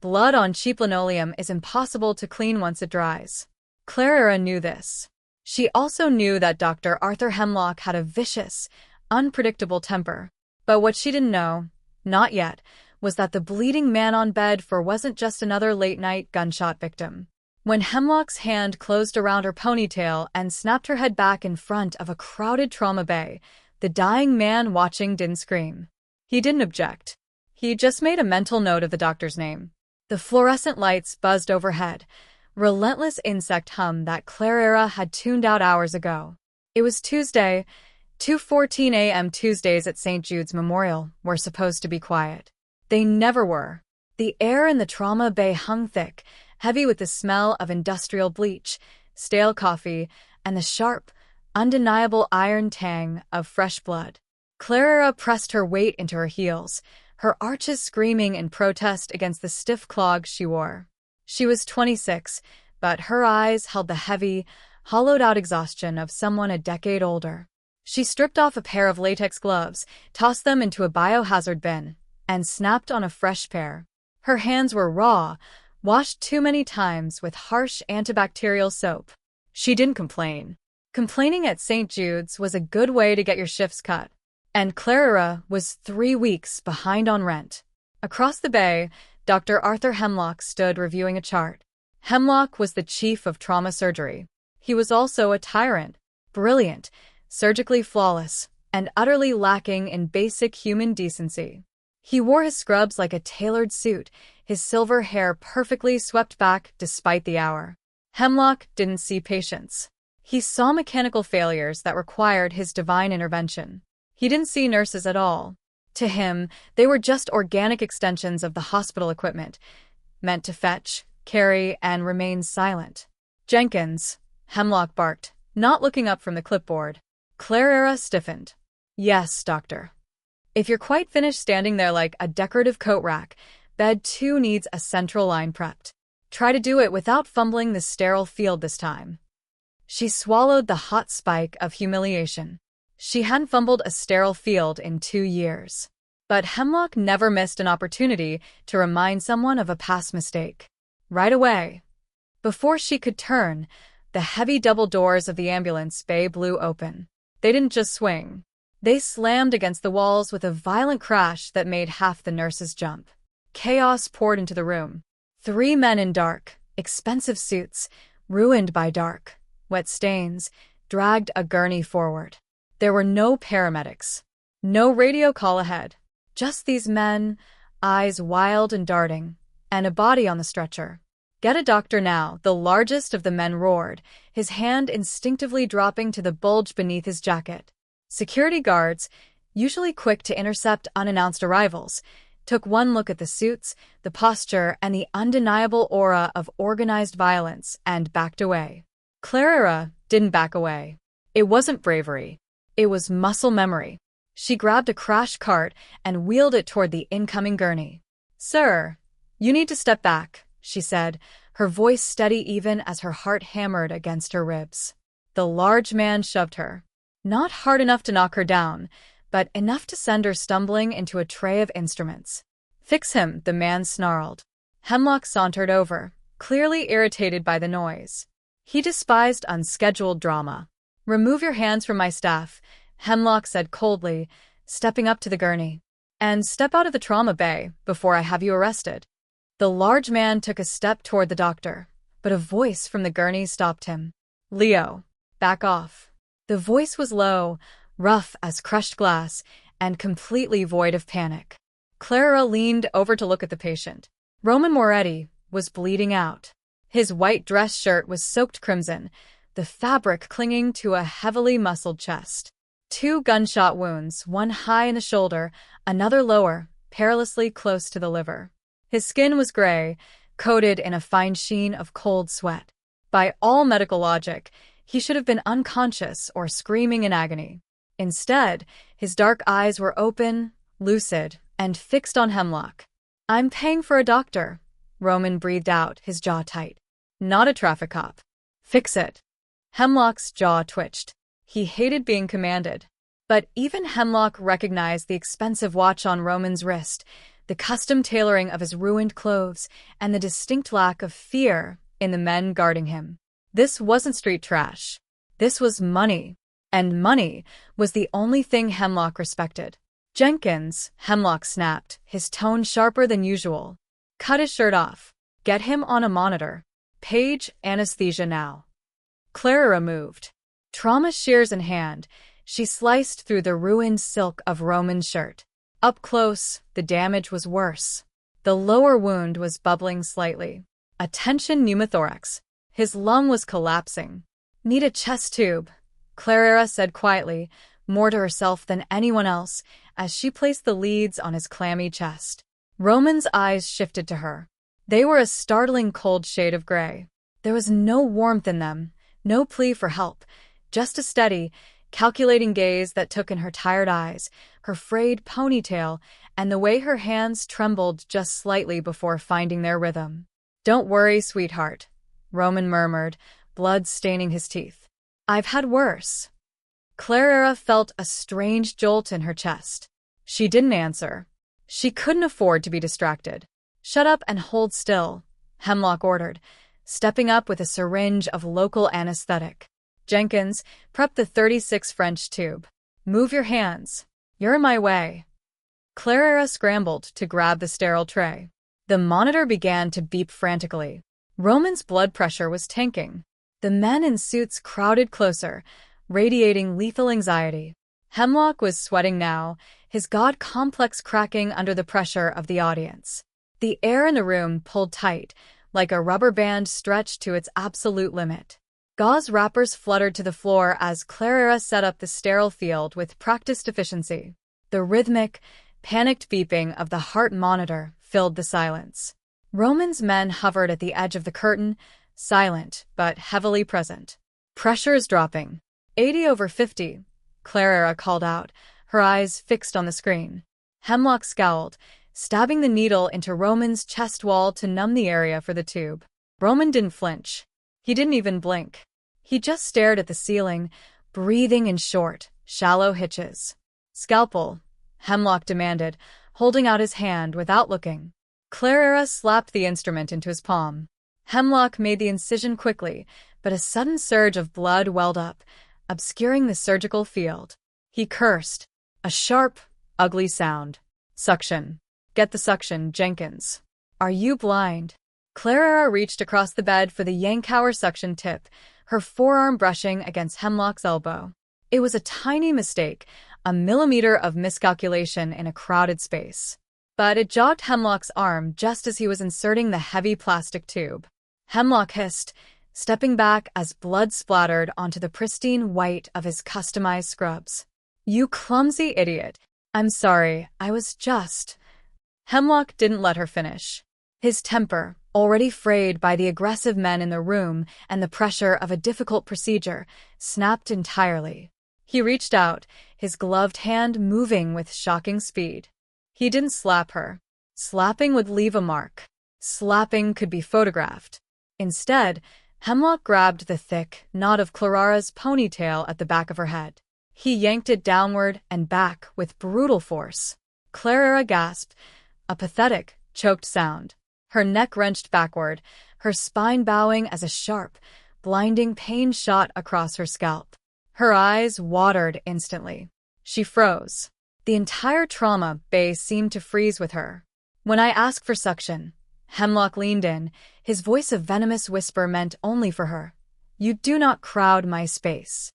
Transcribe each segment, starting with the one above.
Blood on cheap linoleum is impossible to clean once it dries. Clara knew this. She also knew that Dr. Arthur Hemlock had a vicious, unpredictable temper. But what she didn't know, not yet, was that the bleeding man on bed floor wasn't just another late-night gunshot victim. When Hemlock's hand closed around her ponytail and snapped her head back in front of a crowded trauma bay, the dying man watching didn't scream. He didn't object. He just made a mental note of the doctor's name. The fluorescent lights buzzed overhead, relentless insect hum that Clara had tuned out hours ago. It was Tuesday, 2:14 a.m. Tuesdays at St. Jude's Memorial were supposed to be quiet. They never were. The air in the trauma bay hung thick, heavy with the smell of industrial bleach, stale coffee, and the sharp, undeniable iron tang of fresh blood. Clara pressed her weight into her heels, her arches screaming in protest against the stiff clogs she wore. She was 26, but her eyes held the heavy, hollowed-out exhaustion of someone a decade older. She stripped off a pair of latex gloves, tossed them into a biohazard bin, and snapped on a fresh pair. Her hands were raw, washed too many times with harsh antibacterial soap. She didn't complain. Complaining at St. Jude's was a good way to get your shifts cut. And Clara was 3 weeks behind on rent. Across the bay, Dr. Arthur Hemlock stood reviewing a chart. Hemlock was the chief of trauma surgery. He was also a tyrant, brilliant, surgically flawless, and utterly lacking in basic human decency. He wore his scrubs like a tailored suit, his silver hair perfectly swept back despite the hour. Hemlock didn't see patients. He saw mechanical failures that required his divine intervention. He didn't see nurses at all. To him, they were just organic extensions of the hospital equipment, meant to fetch, carry, and remain silent. "Jenkins," Hemlock barked, not looking up from the clipboard. Clara stiffened. "Yes, doctor." "If you're quite finished standing there like a decorative coat rack, bed 2 needs a central line prepped. Try to do it without fumbling the sterile field this time." She swallowed the hot spike of humiliation. She hadn't fumbled a sterile field in 2 years. But Hemlock never missed an opportunity to remind someone of a past mistake. Right away. Before she could turn, the heavy double doors of the ambulance bay blew open. They didn't just swing. They slammed against the walls with a violent crash that made half the nurses jump. Chaos poured into the room. 3 men in dark, expensive suits, ruined by dark, wet stains, dragged a gurney forward. There were no paramedics. No radio call ahead. Just these men, eyes wild and darting, and a body on the stretcher. "Get a doctor now," the largest of the men roared, his hand instinctively dropping to the bulge beneath his jacket. Security guards, usually quick to intercept unannounced arrivals, took one look at the suits, the posture, and the undeniable aura of organized violence and backed away. Clara didn't back away. It wasn't bravery. It was muscle memory. She grabbed a crash cart and wheeled it toward the incoming gurney. "Sir, you need to step back," she said, her voice steady even as her heart hammered against her ribs. The large man shoved her. Not hard enough to knock her down, but enough to send her stumbling into a tray of instruments. "Fix him," the man snarled. Hemlock sauntered over, clearly irritated by the noise. He despised unscheduled drama. "Remove your hands from my staff," Hemlock said coldly, stepping up to the gurney. "And step out of the trauma bay before I have you arrested." The large man took a step toward the doctor, but a voice from the gurney stopped him. "Leo, back off." The voice was low, rough as crushed glass, and completely void of panic. Clara leaned over to look at the patient. Roman Moretti was bleeding out. His white dress shirt was soaked crimson, the fabric clinging to a heavily muscled chest. 2 gunshot wounds, one high in the shoulder, another lower, perilously close to the liver. His skin was gray, coated in a fine sheen of cold sweat. By all medical logic, he should have been unconscious or screaming in agony. Instead, his dark eyes were open, lucid, and fixed on Hemlock. "I'm paying for a doctor," Roman breathed out, his jaw tight. "Not a traffic cop. Fix it." Hemlock's jaw twitched. He hated being commanded. But even Hemlock recognized the expensive watch on Roman's wrist, the custom tailoring of his ruined clothes, and the distinct lack of fear in the men guarding him. This wasn't street trash. This was money. And money was the only thing Hemlock respected. "Jenkins," Hemlock snapped, his tone sharper than usual. "Cut his shirt off. Get him on a monitor. Page, anesthesia now." Clara moved. Trauma shears in hand, she sliced through the ruined silk of Roman's shirt. Up close, the damage was worse. The lower wound was bubbling slightly. A tension pneumothorax. His lung was collapsing. "Need a chest tube," Clara said quietly, more to herself than anyone else, as she placed the leads on his clammy chest. Roman's eyes shifted to her. They were a startling cold shade of gray. There was no warmth in them, no plea for help, just a steady, calculating gaze that took in her tired eyes, her frayed ponytail, and the way her hands trembled just slightly before finding their rhythm. "Don't worry, sweetheart," Roman murmured, blood staining his teeth. "I've had worse." Clara felt a strange jolt in her chest. She didn't answer. She couldn't afford to be distracted. "Shut up and hold still," Hemlock ordered, stepping up with a syringe of local anesthetic. "Jenkins, prep the 36 French tube. Move your hands. You're in my way." Clara scrambled to grab the sterile tray. The monitor began to beep frantically. Roman's blood pressure was tanking. The men in suits crowded closer, radiating lethal anxiety. Hemlock was sweating now, his god complex cracking under the pressure of the audience. The air in the room pulled tight, like a rubber band stretched to its absolute limit. Gauze wrappers fluttered to the floor as Clara set up the sterile field with practiced efficiency. The rhythmic, panicked beeping of the heart monitor filled the silence. Roman's men hovered at the edge of the curtain, silent but heavily present. "Pressure is dropping. 80/50, Clara called out, her eyes fixed on the screen. Hemlock scowled, stabbing the needle into Roman's chest wall to numb the area for the tube. Roman didn't flinch. He didn't even blink. He just stared at the ceiling, breathing in short, shallow hitches. "Scalpel," Hemlock demanded, holding out his hand without looking. Clara slapped the instrument into his palm. Hemlock made the incision quickly, but a sudden surge of blood welled up, obscuring the surgical field. He cursed. A sharp, ugly sound. "Suction. Get the suction, Jenkins." "Are you blind?" Clara reached across the bed for the yanked suction tip, her forearm brushing against Hemlock's elbow. It was a tiny mistake, a millimeter of miscalculation in a crowded space. But it jogged Hemlock's arm just as he was inserting the heavy plastic tube. Hemlock hissed, stepping back as blood splattered onto the pristine white of his customized scrubs. "You clumsy idiot. I'm sorry, I was just—" Hemlock didn't let her finish. His temper, already frayed by the aggressive men in the room and the pressure of a difficult procedure, snapped entirely. He reached out, his gloved hand moving with shocking speed. He didn't slap her. Slapping would leave a mark. Slapping could be photographed. Instead, Hemlock grabbed the thick knot of Clara's ponytail at the back of her head. He yanked it downward and back with brutal force. Clara gasped, a pathetic, choked sound. Her neck wrenched backward, her spine bowing as a sharp, blinding pain shot across her scalp. Her eyes watered instantly. She froze. The entire trauma base seemed to freeze with her. "When I ask for suction," Hemlock leaned in, his voice a venomous whisper meant only for her. "You do not crowd my space."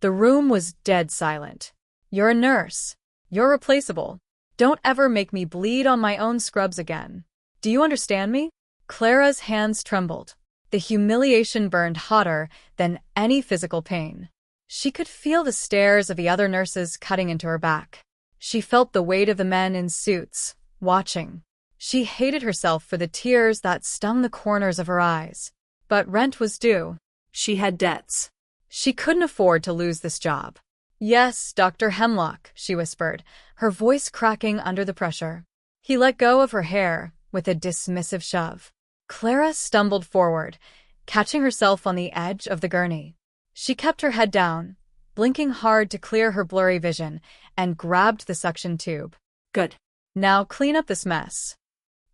The room was dead silent. "You're a nurse. You're replaceable. Don't ever make me bleed on my own scrubs again. Do you understand me?" Clara's hands trembled. The humiliation burned hotter than any physical pain. She could feel the stares of the other nurses cutting into her back. She felt the weight of the men in suits, watching. She hated herself for the tears that stung the corners of her eyes. But rent was due. She had debts. She couldn't afford to lose this job. "Yes, Dr. Hemlock," she whispered, her voice cracking under the pressure. He let go of her hair with a dismissive shove. Clara stumbled forward, catching herself on the edge of the gurney. She kept her head down, blinking hard to clear her blurry vision, and grabbed the suction tube. "Good." Now clean up this mess.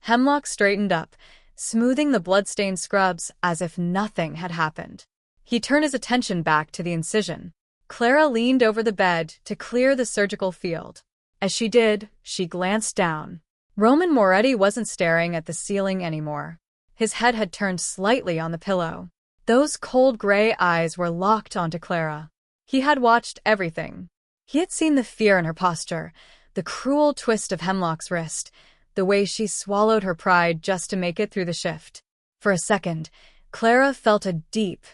Hemlock straightened up, smoothing the blood-stained scrubs as if nothing had happened. He turned his attention back to the incision. Clara leaned over the bed to clear the surgical field. As she did, she glanced down. Roman Moretti wasn't staring at the ceiling anymore. His head had turned slightly on the pillow. Those cold gray eyes were locked onto Clara. He had watched everything. He had seen the fear in her posture, the cruel twist of Hemlock's wrist, the way she swallowed her pride just to make it through the shift. For a second, Clara felt a deep,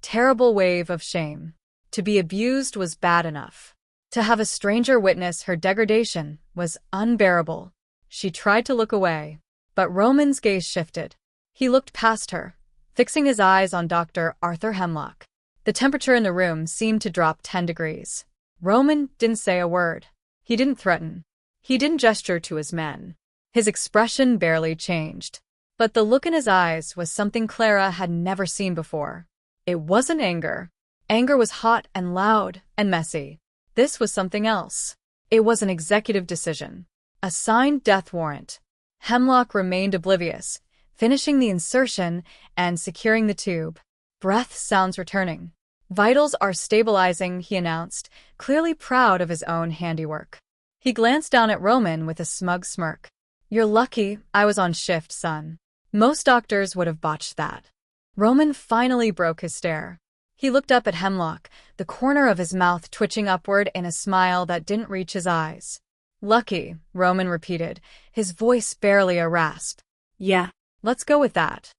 terrible wave of shame. To be abused was bad enough. To have a stranger witness her degradation was unbearable. She tried to look away, but Roman's gaze shifted. He looked past her, fixing his eyes on Dr. Arthur Hemlock. The temperature in the room seemed to drop 10 degrees. Roman didn't say a word. He didn't threaten. He didn't gesture to his men. His expression barely changed. But the look in his eyes was something Clara had never seen before. It wasn't anger. Anger was hot and loud and messy. This was something else. It was an executive decision. A signed death warrant. Hemlock remained oblivious, finishing the insertion and securing the tube. Breath sounds returning. Vitals are stabilizing, he announced, clearly proud of his own handiwork. He glanced down at Roman with a smug smirk. You're lucky I was on shift, son. Most doctors would have botched that. Roman finally broke his stare. He looked up at Hemlock, the corner of his mouth twitching upward in a smile that didn't reach his eyes. Lucky, Roman repeated, his voice barely a rasp. Yeah, let's go with that.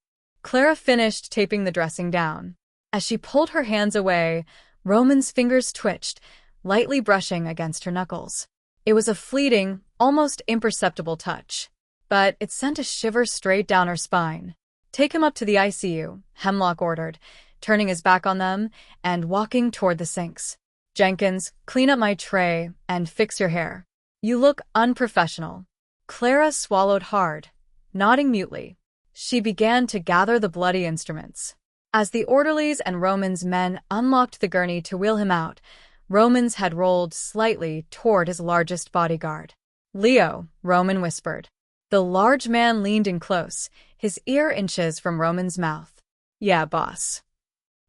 Clara finished taping the dressing down. As she pulled her hands away, Roman's fingers twitched, lightly brushing against her knuckles. It was a fleeting, almost imperceptible touch, but it sent a shiver straight down her spine. Take him up to the ICU, Hemlock ordered, turning his back on them and walking toward the sinks. Jenkins, clean up my tray and fix your hair. You look unprofessional. Clara swallowed hard, nodding mutely. She began to gather the bloody instruments. As the orderlies and Roman's men unlocked the gurney to wheel him out, Roman's had rolled slightly toward his largest bodyguard. Leo, Roman whispered. The large man leaned in close, his ear inches from Roman's mouth. Yeah, boss.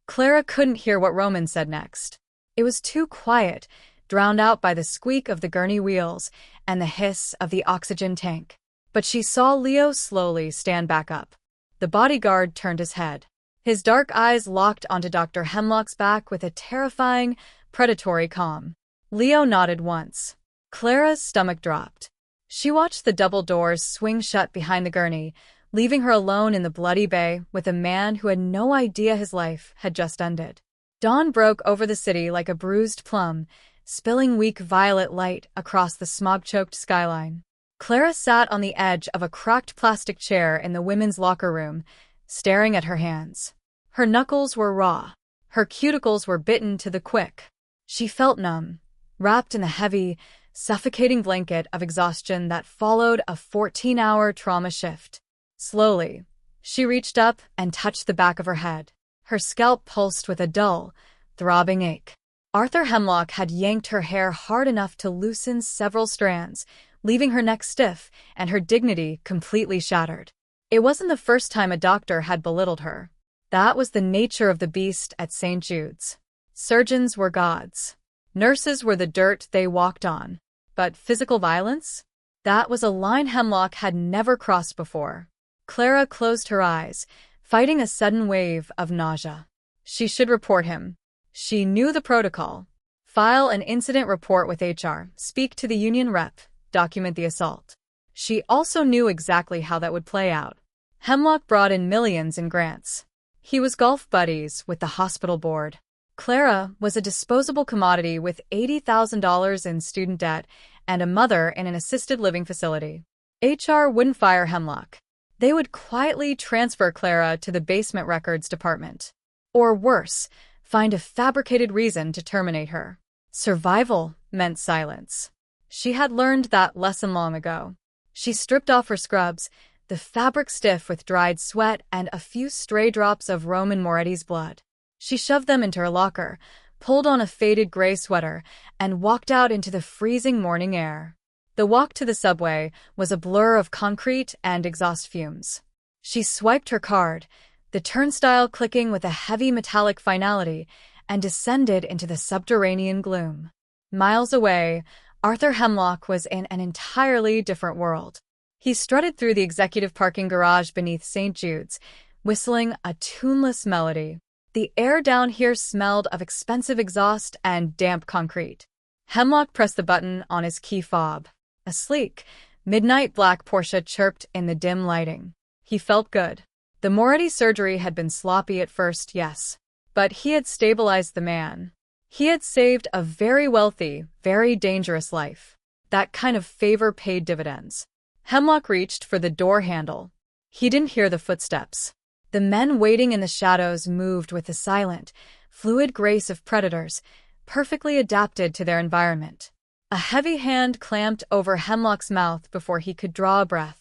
Clara couldn't hear what Roman said next. It was too quiet, drowned out by the squeak of the gurney wheels and the hiss of the oxygen tank. But she saw Leo slowly stand back up. The bodyguard turned his head. His dark eyes locked onto Dr. Hemlock's back with a terrifying, predatory calm. Leo nodded once. Clara's stomach dropped. She watched the double doors swing shut behind the gurney, leaving her alone in the bloody bay with a man who had no idea his life had just ended. Dawn broke over the city like a bruised plum, spilling weak violet light across the smog-choked skyline. Clara sat on the edge of a cracked plastic chair in the women's locker room, staring at her hands. Her knuckles were raw. Her cuticles were bitten to the quick. She felt numb, wrapped in the heavy, suffocating blanket of exhaustion that followed a 14-hour trauma shift. Slowly, she reached up and touched the back of her head. Her scalp pulsed with a dull, throbbing ache. Arthur Hemlock had yanked her hair hard enough to loosen several strands, leaving her neck stiff and her dignity completely shattered. It wasn't the first time a doctor had belittled her. That was the nature of the beast at St. Jude's. Surgeons were gods. Nurses were the dirt they walked on. But physical violence? That was a line Hemlock had never crossed before. Clara closed her eyes, fighting a sudden wave of nausea. She should report him. She knew the protocol. File an incident report with HR, speak to the union rep, document the assault. She also knew exactly how that would play out. Hemlock brought in millions in grants. He was golf buddies with the hospital board. Clara was a disposable commodity with $80,000 in student debt and a mother in an assisted living facility. HR wouldn't fire Hemlock. They would quietly transfer Clara to the basement records department. Or worse, find a fabricated reason to terminate her. Survival meant silence. She had learned that lesson long ago. She stripped off her scrubs, the fabric stiff with dried sweat and a few stray drops of Roman Moretti's blood. She shoved them into her locker, pulled on a faded gray sweater, and walked out into the freezing morning air. The walk to the subway was a blur of concrete and exhaust fumes. She swiped her card, the turnstile clicking with a heavy metallic finality, and descended into the subterranean gloom. Miles away, Arthur Hemlock was in an entirely different world. He strutted through the executive parking garage beneath St. Jude's, whistling a tuneless melody. The air down here smelled of expensive exhaust and damp concrete. Hemlock pressed the button on his key fob. A sleek, midnight black Porsche chirped in the dim lighting. He felt good. The Moretti surgery had been sloppy at first, yes. But he had stabilized the man. He had saved a very wealthy, very dangerous life. That kind of favor paid dividends. Hemlock reached for the door handle. He didn't hear the footsteps. The men waiting in the shadows moved with the silent, fluid grace of predators, perfectly adapted to their environment. A heavy hand clamped over Hemlock's mouth before he could draw a breath.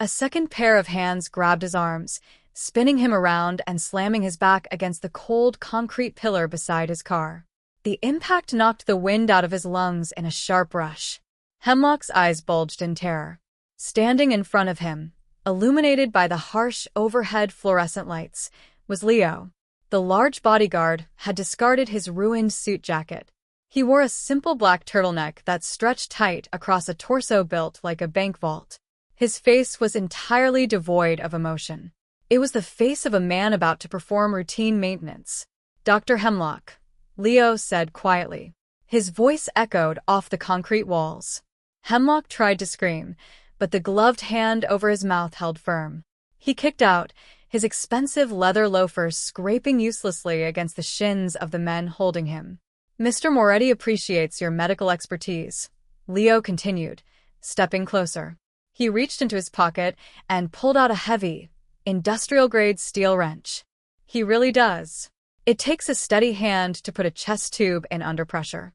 A second pair of hands grabbed his arms, spinning him around and slamming his back against the cold concrete pillar beside his car. The impact knocked the wind out of his lungs in a sharp rush. Hemlock's eyes bulged in terror. Standing in front of him, illuminated by the harsh overhead fluorescent lights, was Leo. The large bodyguard had discarded his ruined suit jacket. He wore a simple black turtleneck that stretched tight across a torso built like a bank vault. His face was entirely devoid of emotion. It was the face of a man about to perform routine maintenance. "Dr. Hemlock," Leo said quietly. His voice echoed off the concrete walls. Hemlock tried to scream, but the gloved hand over his mouth held firm. He kicked out, his expensive leather loafers scraping uselessly against the shins of the men holding him. "Mr. Moretti appreciates your medical expertise," Leo continued, stepping closer. He reached into his pocket and pulled out a heavy, industrial-grade steel wrench. "He really does. It takes a steady hand to put a chest tube in under pressure."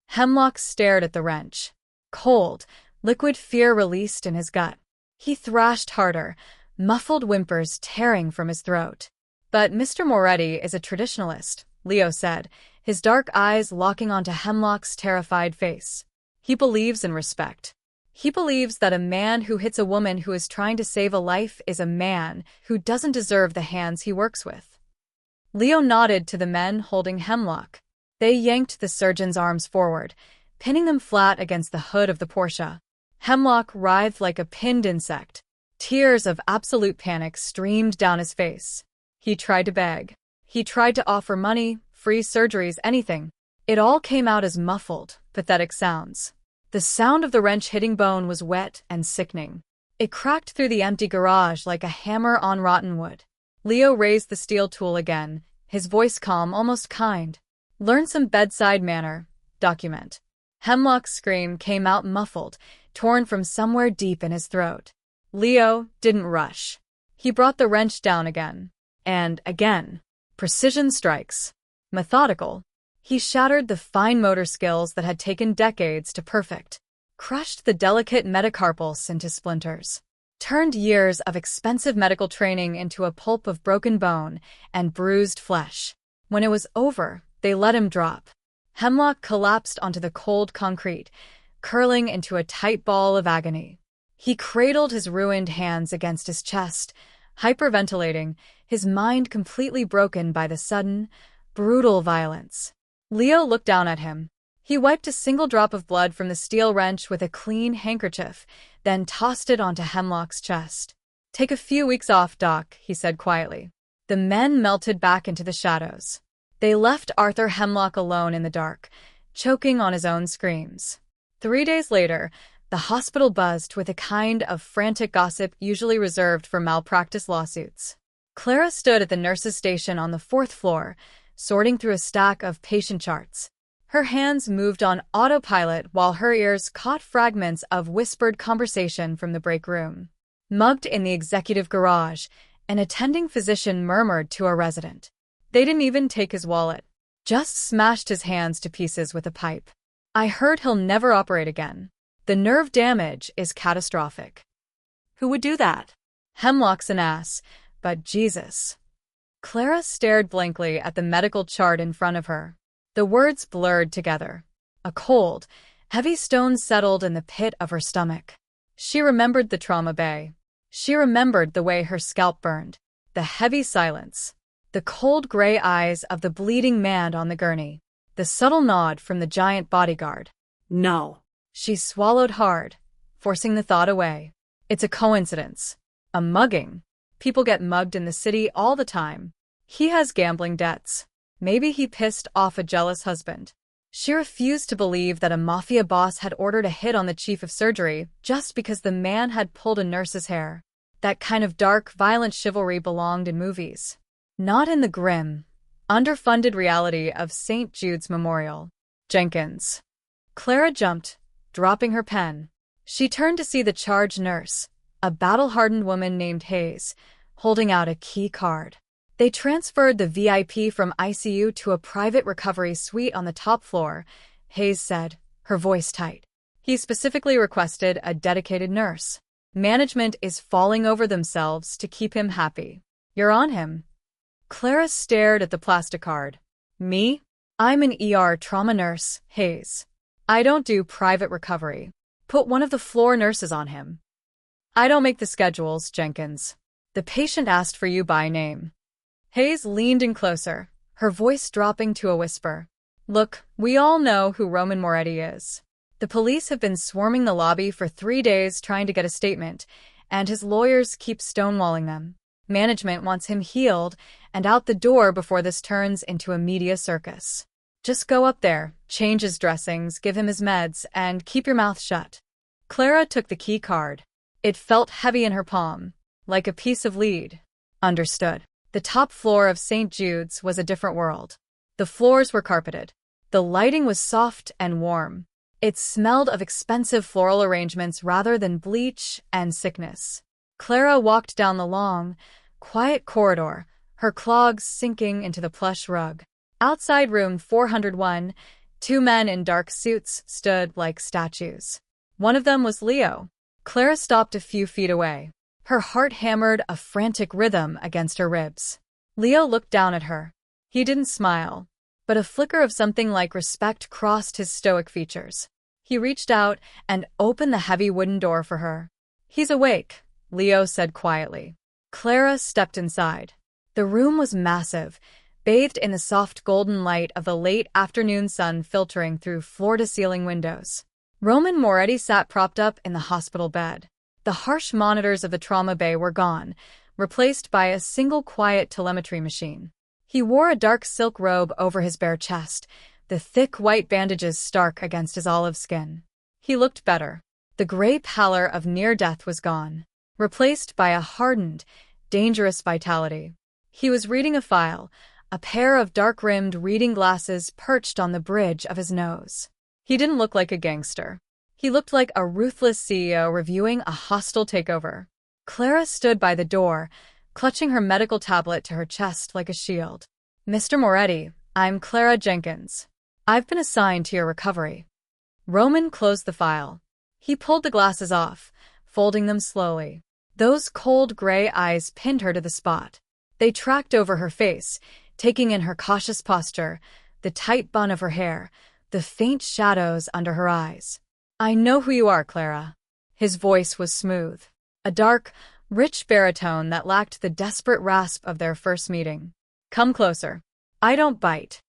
Hemlock stared at the wrench. Cold, liquid fear released in his gut. He thrashed harder, muffled whimpers tearing from his throat. "But Mr. Moretti is a traditionalist," Leo said, his dark eyes locking onto Hemlock's terrified face. "He believes in respect. He believes that a man who hits a woman who is trying to save a life is a man who doesn't deserve the hands he works with." Leo nodded to the men holding Hemlock. They yanked the surgeon's arms forward, pinning them flat against the hood of the Porsche. Hemlock writhed like a pinned insect. Tears of absolute panic streamed down his face. He tried to beg. He tried to offer money, free surgeries, anything. It all came out as muffled, pathetic sounds. The sound of the wrench hitting bone was wet and sickening. It cracked through the empty garage like a hammer on rotten wood. Leo raised the steel tool again, his voice calm, almost kind. "Learn some bedside manner. Document." Hemlock's scream came out muffled, torn from somewhere deep in his throat. Leo didn't rush. He brought the wrench down again. And again. Precision strikes. Methodical. He shattered the fine motor skills that had taken decades to perfect. Crushed the delicate metacarpals into splinters. Turned years of expensive medical training into a pulp of broken bone and bruised flesh. When it was over, they let him drop. Hemlock collapsed onto the cold concrete, curling into a tight ball of agony. He cradled his ruined hands against his chest, hyperventilating, his mind completely broken by the sudden, brutal violence. Leo looked down at him. He wiped a single drop of blood from the steel wrench with a clean handkerchief, then tossed it onto Hemlock's chest. "Take a few weeks off, Doc," he said quietly. The men melted back into the shadows. They left Arthur Hemlock alone in the dark, choking on his own screams. 3 days later, the hospital buzzed with a kind of frantic gossip usually reserved for malpractice lawsuits. Clara stood at the nurse's station on the 4th floor, sorting through a stack of patient charts. Her hands moved on autopilot while her ears caught fragments of whispered conversation from the break room. Mugged in the executive garage, an attending physician murmured to a resident. They didn't even take his wallet. Just smashed his hands to pieces with a pipe. "I heard he'll never operate again. The nerve damage is catastrophic." "Who would do that?" "Hemlock's an ass, but Jesus." Clara stared blankly at the medical chart in front of her. The words blurred together. A cold, Heavy stones settled in the pit of her stomach. She remembered the trauma bay. She remembered the way her scalp burned, the heavy silence, the cold gray eyes of the bleeding man on the gurney, the subtle nod from the giant bodyguard. No. She swallowed hard, forcing the thought away. It's a coincidence. A mugging. People get mugged in the city all the time. He has gambling debts. Maybe he pissed off a jealous husband. She refused to believe that a mafia boss had ordered a hit on the chief of surgery just because the man had pulled a nurse's hair. That kind of dark, violent chivalry belonged in movies. Not in the grim, underfunded reality of St. Jude's Memorial. Jenkins. Clara jumped, dropping her pen. She turned to see the charge nurse, a battle-hardened woman named Hayes, holding out a key card. They transferred the VIP from ICU to a private recovery suite on the top floor, Hayes said, her voice tight. He specifically requested a dedicated nurse. Management is falling over themselves to keep him happy. You're on him. Clara stared at the plastic card. Me? I'm an ER trauma nurse, Hayes. I don't do private recovery. Put one of the floor nurses on him. I don't make the schedules, Jenkins. The patient asked for you by name. Hayes leaned in closer, her voice dropping to a whisper. Look, we all know who Roman Moretti is. The police have been swarming the lobby for 3 days trying to get a statement, and his lawyers keep stonewalling them. Management wants him healed and out the door before this turns into a media circus. Just go up there, change his dressings, give him his meds, and keep your mouth shut. Clara took the key card. It felt heavy in her palm, like a piece of lead. Understood. The top floor of St. Jude's was a different world. The floors were carpeted. The lighting was soft and warm. It smelled of expensive floral arrangements rather than bleach and sickness. Clara walked down the long, quiet corridor, her clogs sinking into the plush rug. Outside room 401, 2 men in dark suits stood like statues. One of them was Leo. Clara stopped a few feet away. Her heart hammered a frantic rhythm against her ribs. Leo looked down at her. He didn't smile, but a flicker of something like respect crossed his stoic features. He reached out and opened the heavy wooden door for her. He's awake, Leo said quietly. Clara stepped inside. The room was massive, bathed in the soft golden light of the late afternoon sun filtering through floor-to-ceiling windows. Roman Moretti sat propped up in the hospital bed. The harsh monitors of the trauma bay were gone, replaced by a single quiet telemetry machine. He wore a dark silk robe over his bare chest, the thick white bandages stark against his olive skin. He looked better. The gray pallor of near death was gone, replaced by a hardened, dangerous vitality. He was reading a file, a pair of dark-rimmed reading glasses perched on the bridge of his nose. He didn't look like a gangster. He looked like a ruthless CEO reviewing a hostile takeover. Clara stood by the door, clutching her medical tablet to her chest like a shield. Mr. Moretti, I'm Clara Jenkins. I've been assigned to your recovery. Roman closed the file. He pulled the glasses off, folding them slowly. Those cold gray eyes pinned her to the spot. They tracked over her face, taking in her cautious posture, the tight bun of her hair, the faint shadows under her eyes. I know who you are, Clara. His voice was smooth. A dark, rich baritone that lacked the desperate rasp of their first meeting. Come closer. I don't bite.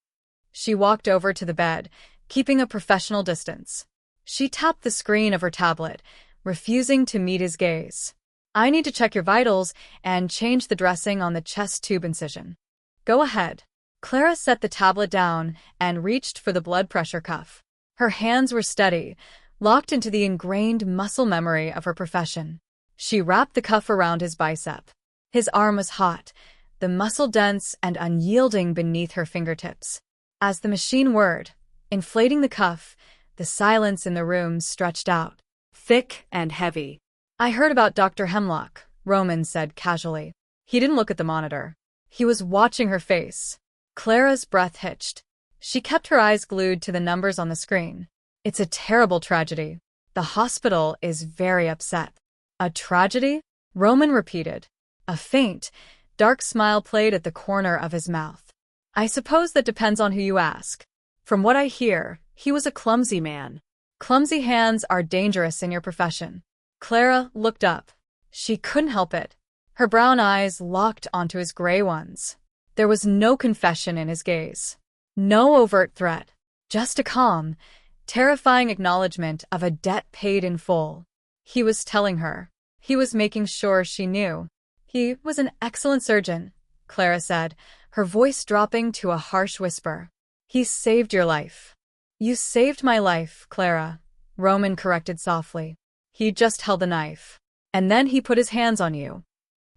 She walked over to the bed, keeping a professional distance. She tapped the screen of her tablet, refusing to meet his gaze. I need to check your vitals and change the dressing on the chest tube incision. Go ahead. Clara set the tablet down and reached for the blood pressure cuff. Her hands were steady, locked into the ingrained muscle memory of her profession. She wrapped the cuff around his bicep. His arm was hot, the muscle dense and unyielding beneath her fingertips. As the machine whirred, inflating the cuff, the silence in the room stretched out, thick and heavy. I heard about Dr. Hemlock, Roman said casually. He didn't look at the monitor. He was watching her face. Clara's breath hitched. She kept her eyes glued to the numbers on the screen. It's a terrible tragedy. The hospital is very upset. A tragedy? Roman repeated. A faint, dark smile played at the corner of his mouth. I suppose that depends on who you ask. From what I hear, he was a clumsy man. Clumsy hands are dangerous in your profession. Clara looked up. She couldn't help it. Her brown eyes locked onto his gray ones. There was no confession in his gaze. No overt threat. Just a calm, terrifying acknowledgement of a debt paid in full. He was telling her. He was making sure she knew. He was an excellent surgeon, Clara said, her voice dropping to a harsh whisper. He saved your life. You saved my life, Clara, Roman corrected softly. He just held the knife. And then he put his hands on you.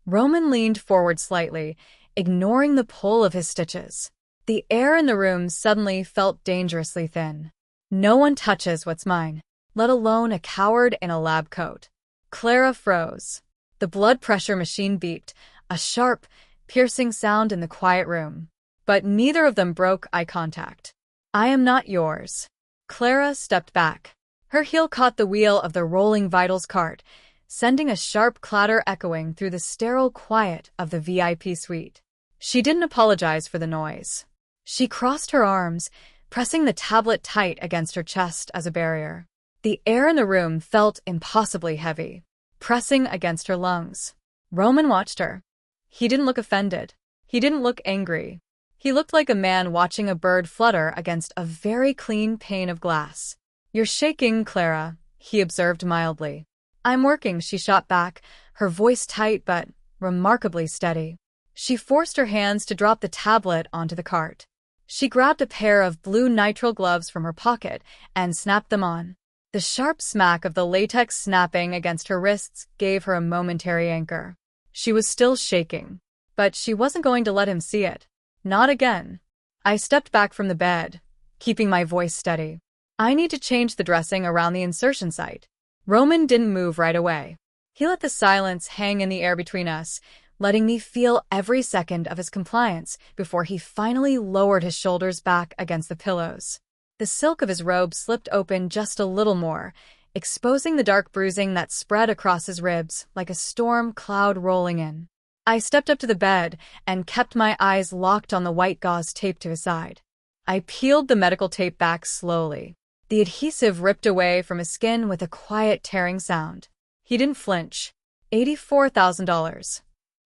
Roman leaned forward slightly, ignoring the pull of his stitches. The air in the room suddenly felt dangerously thin. No one touches what's mine, let alone a coward in a lab coat. Clara froze. The blood pressure machine beeped, a sharp, piercing sound in the quiet room. But neither of them broke eye contact. I am not yours. Clara stepped back. Her heel caught the wheel of the rolling vitals cart, sending a sharp clatter echoing through the sterile quiet of the VIP suite. She didn't apologize for the noise. She crossed her arms, pressing the tablet tight against her chest as a barrier. The air in the room felt impossibly heavy, pressing against her lungs. Roman watched her. He didn't look offended. He didn't look angry. He looked like a man watching a bird flutter against a very clean pane of glass. You're shaking, Clara, he observed mildly. I'm working, she shot back, her voice tight but remarkably steady. She forced her hands to drop the tablet onto the cart. She grabbed a pair of blue nitrile gloves from her pocket and snapped them on. The sharp smack of the latex snapping against her wrists gave her a momentary anchor. She was still shaking, but she wasn't going to let him see it. Not again. I stepped back from the bed, keeping my voice steady. I need to change the dressing around the insertion site. Roman didn't move right away. He let the silence hang in the air between us, letting me feel every second of his compliance before he finally lowered his shoulders back against the pillows. The silk of his robe slipped open just a little more, exposing the dark bruising that spread across his ribs like a storm cloud rolling in. I stepped up to the bed and kept my eyes locked on the white gauze taped to his side. I peeled the medical tape back slowly. The adhesive ripped away from his skin with a quiet tearing sound. He didn't flinch. $84,000.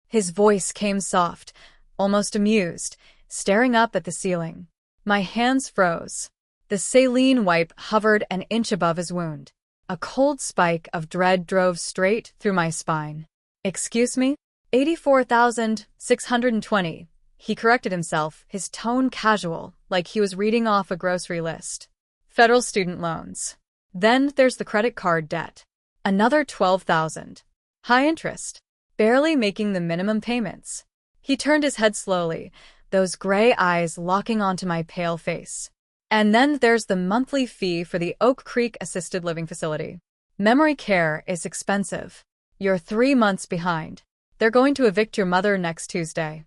His voice came soft, almost amused, staring up at the ceiling. My hands froze. The saline wipe hovered an inch above his wound. A cold spike of dread drove straight through my spine. Excuse me? 84,620. He corrected himself, his tone casual, like he was reading off a grocery list. Federal student loans. Then there's the credit card debt. Another 12,000. High interest. Barely making the minimum payments. He turned his head slowly, those gray eyes locking onto my pale face. And then there's the monthly fee for the Oak Creek Assisted Living Facility. Memory care is expensive. You're 3 months behind. They're going to evict your mother next Tuesday.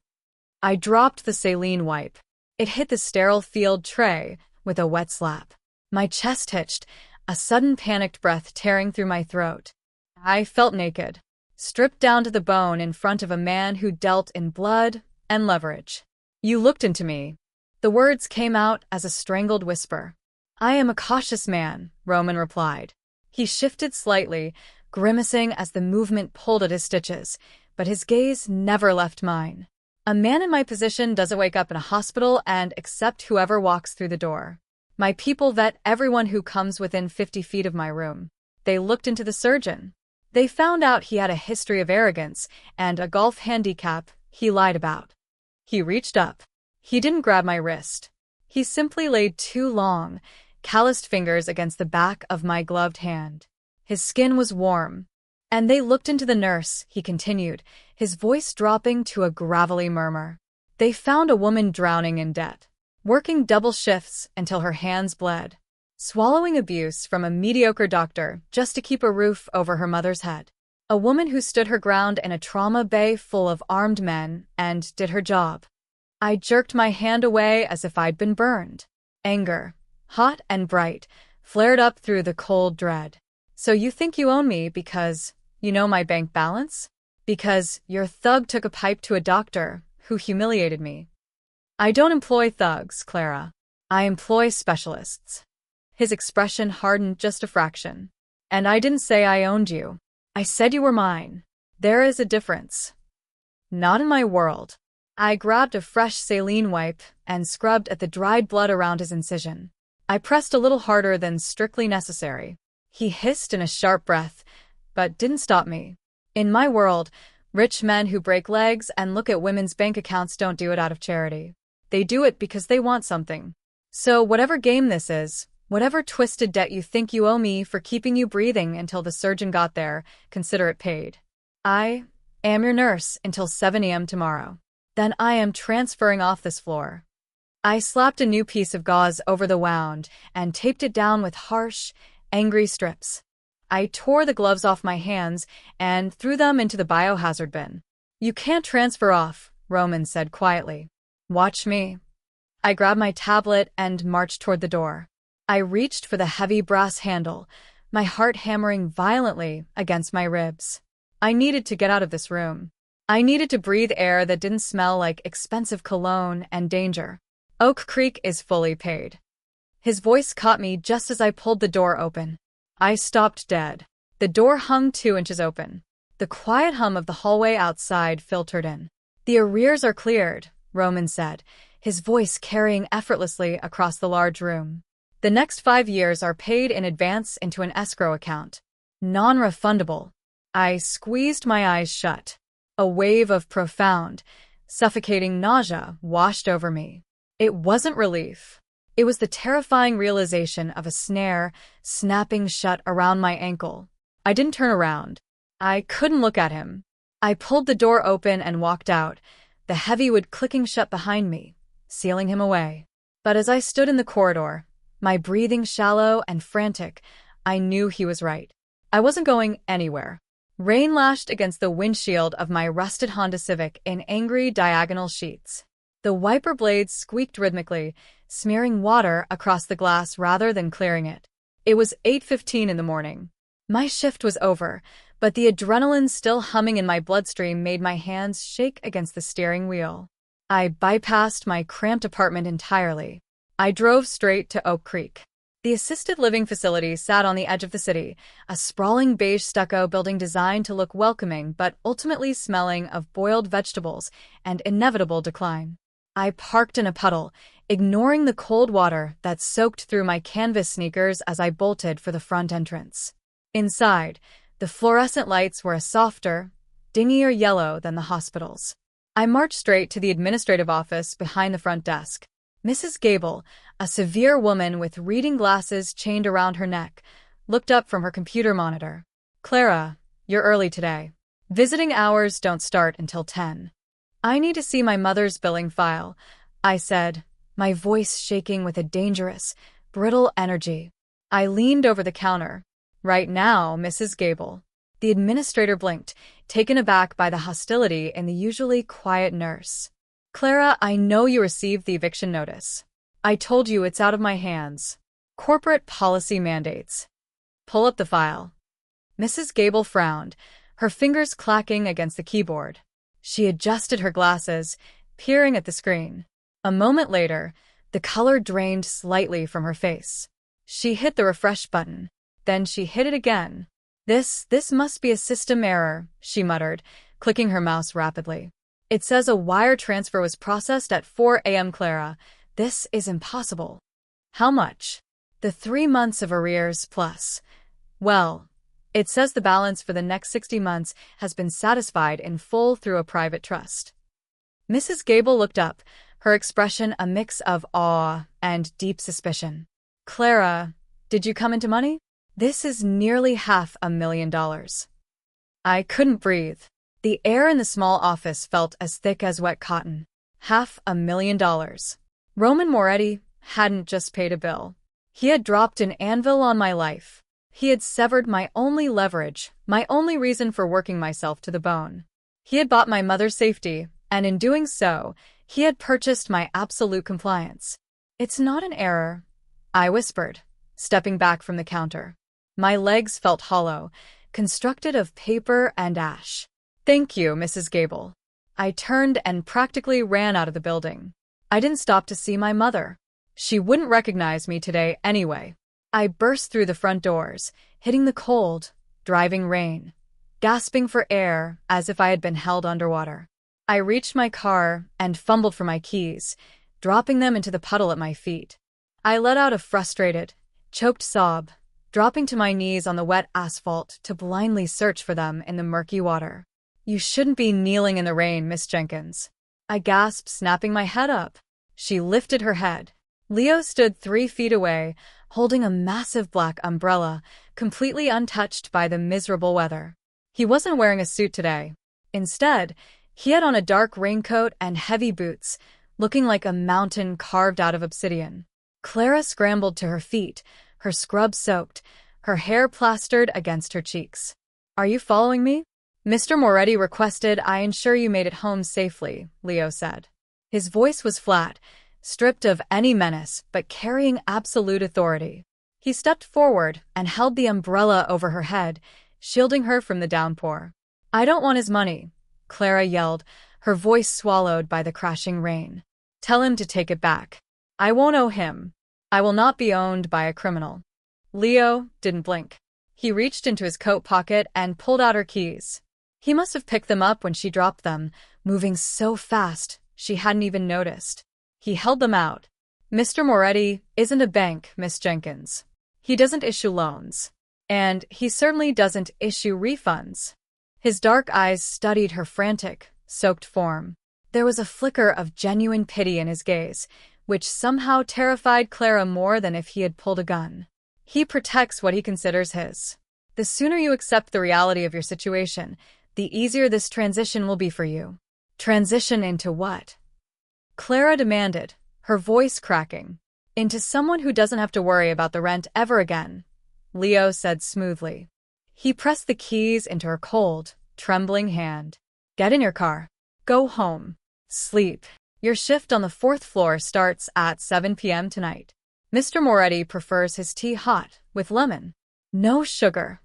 I dropped the saline wipe. It hit the sterile field tray with a wet slap. My chest hitched, a sudden panicked breath tearing through my throat. I felt naked, stripped down to the bone in front of a man who dealt in blood and leverage. You looked into me. The words came out as a strangled whisper. I am a cautious man, Roman replied. He shifted slightly, grimacing as the movement pulled at his stitches, but his gaze never left mine. A man in my position doesn't wake up in a hospital and accept whoever walks through the door. My people vet everyone who comes within 50 feet of my room. They looked into the surgeon. They found out he had a history of arrogance and a golf handicap he lied about. He reached up. He didn't grab my wrist. He simply laid 2 long, calloused fingers against the back of my gloved hand. His skin was warm. And they looked into the nurse, he continued, his voice dropping to a gravelly murmur. They found a woman drowning in debt, working double shifts until her hands bled, swallowing abuse from a mediocre doctor just to keep a roof over her mother's head. A woman who stood her ground in a trauma bay full of armed men and did her job. I jerked my hand away as if I'd been burned. Anger, hot and bright, flared up through the cold dread. So you think you own me because you know my bank balance? Because your thug took a pipe to a doctor who humiliated me. I don't employ thugs, Clara. I employ specialists. His expression hardened just a fraction. And I didn't say I owned you. I said you were mine. There is a difference. Not in my world. I grabbed a fresh saline wipe and scrubbed at the dried blood around his incision. I pressed a little harder than strictly necessary. He hissed in a sharp breath, but didn't stop me. In my world, rich men who break legs and look at women's bank accounts don't do it out of charity. They do it because they want something. So whatever game this is, whatever twisted debt you think you owe me for keeping you breathing until the surgeon got there, consider it paid. I am your nurse until 7 a.m. tomorrow. Then I am transferring off this floor. I slapped a new piece of gauze over the wound and taped it down with harsh, angry strips. I tore the gloves off my hands and threw them into the biohazard bin. You can't transfer off, Roman said quietly. Watch me. I grabbed my tablet and marched toward the door. I reached for the heavy brass handle, my heart hammering violently against my ribs. I needed to get out of this room. I needed to breathe air that didn't smell like expensive cologne and danger. Oak Creek is fully paid. His voice caught me just as I pulled the door open. I stopped dead. The door hung 2 inches open. The quiet hum of the hallway outside filtered in. The arrears are cleared, Roman said, his voice carrying effortlessly across the large room. The next 5 years are paid in advance into an escrow account. Non-refundable. I squeezed my eyes shut. A wave of profound, suffocating nausea washed over me. It wasn't relief. It was the terrifying realization of a snare snapping shut around my ankle. I didn't turn around. I couldn't look at him. I pulled the door open and walked out, the heavy wood clicking shut behind me, sealing him away. But as I stood in the corridor, my breathing shallow and frantic, I knew he was right. I wasn't going anywhere. Rain lashed against the windshield of my rusted Honda Civic in angry diagonal sheets. The wiper blades squeaked rhythmically, smearing water across the glass rather than clearing it. It was 8:15 in the morning. My shift was over, but the adrenaline still humming in my bloodstream made my hands shake against the steering wheel. I bypassed my cramped apartment entirely. I drove straight to Oak Creek. The assisted living facility sat on the edge of the city, a sprawling beige stucco building designed to look welcoming but ultimately smelling of boiled vegetables and inevitable decline. I parked in a puddle, ignoring the cold water that soaked through my canvas sneakers as I bolted for the front entrance. Inside, the fluorescent lights were a softer, dingier yellow than the hospital's. I marched straight to the administrative office behind the front desk. Mrs. Gable, a severe woman with reading glasses chained around her neck, looked up from her computer monitor. Clara, you're early today. Visiting hours don't start until 10. I need to see my mother's billing file, I said, my voice shaking with a dangerous, brittle energy. I leaned over the counter. Right now, Mrs. Gable. The administrator blinked, taken aback by the hostility in the usually quiet nurse. Clara, I know you received the eviction notice. I told you it's out of my hands. Corporate policy mandates. Pull up the file. Mrs. Gable frowned, her fingers clacking against the keyboard. She adjusted her glasses, peering at the screen. A moment later, the color drained slightly from her face. She hit the refresh button. Then she hit it again. This must be a system error, she muttered, clicking her mouse rapidly. It says a wire transfer was processed at 4 a.m. Clara. This is impossible. How much? The 3 months of arrears plus. Well, it says the balance for the next 60 months has been satisfied in full through a private trust. Mrs. Gable looked up, her expression a mix of awe and deep suspicion. Clara, did you come into money? This is nearly $500,000. I couldn't breathe. The air in the small office felt as thick as wet cotton. $500,000. Roman Moretti hadn't just paid a bill. He had dropped an anvil on my life. He had severed my only leverage, my only reason for working myself to the bone. He had bought my mother's safety, and in doing so, he had purchased my absolute compliance. It's not an error, I whispered, stepping back from the counter. My legs felt hollow, constructed of paper and ash. Thank you, Mrs. Gable. I turned and practically ran out of the building. I didn't stop to see my mother. She wouldn't recognize me today anyway. I burst through the front doors, hitting the cold, driving rain, gasping for air as if I had been held underwater. I reached my car and fumbled for my keys, dropping them into the puddle at my feet. I let out a frustrated, choked sob, dropping to my knees on the wet asphalt to blindly search for them in the murky water. "You shouldn't be kneeling in the rain, Miss Jenkins," I gasped, snapping my head up. She lifted her head. Leo stood 3 feet away, holding a massive black umbrella, completely untouched by the miserable weather. He wasn't wearing a suit today. Instead, he had on a dark raincoat and heavy boots, looking like a mountain carved out of obsidian. Clara scrambled to her feet, her scrub soaked, her hair plastered against her cheeks. "Are you following me?" "Mr. Moretti requested I ensure you made it home safely," Leo said. His voice was flat, stripped of any menace, but carrying absolute authority. He stepped forward and held the umbrella over her head, shielding her from the downpour. "I don't want his money," Clara yelled, her voice swallowed by the crashing rain. "Tell him to take it back. I won't owe him. I will not be owned by a criminal." Leo didn't blink. He reached into his coat pocket and pulled out her keys. He must have picked them up when she dropped them, moving so fast she hadn't even noticed. He held them out. "Mr. Moretti isn't a bank, Miss Jenkins. He doesn't issue loans. And he certainly doesn't issue refunds." His dark eyes studied her frantic, soaked form. There was a flicker of genuine pity in his gaze, which somehow terrified Clara more than if he had pulled a gun. "He protects what he considers his. The sooner you accept the reality of your situation, the easier this transition will be for you." "Transition into what?" Clara demanded, her voice cracking. "Into someone who doesn't have to worry about the rent ever again," Leo said smoothly. He pressed the keys into her cold, trembling hand. "Get in your car. Go home. Sleep. Your shift on the 4th floor starts at 7 p.m. tonight. Mr. Moretti prefers his tea hot, with lemon. No sugar."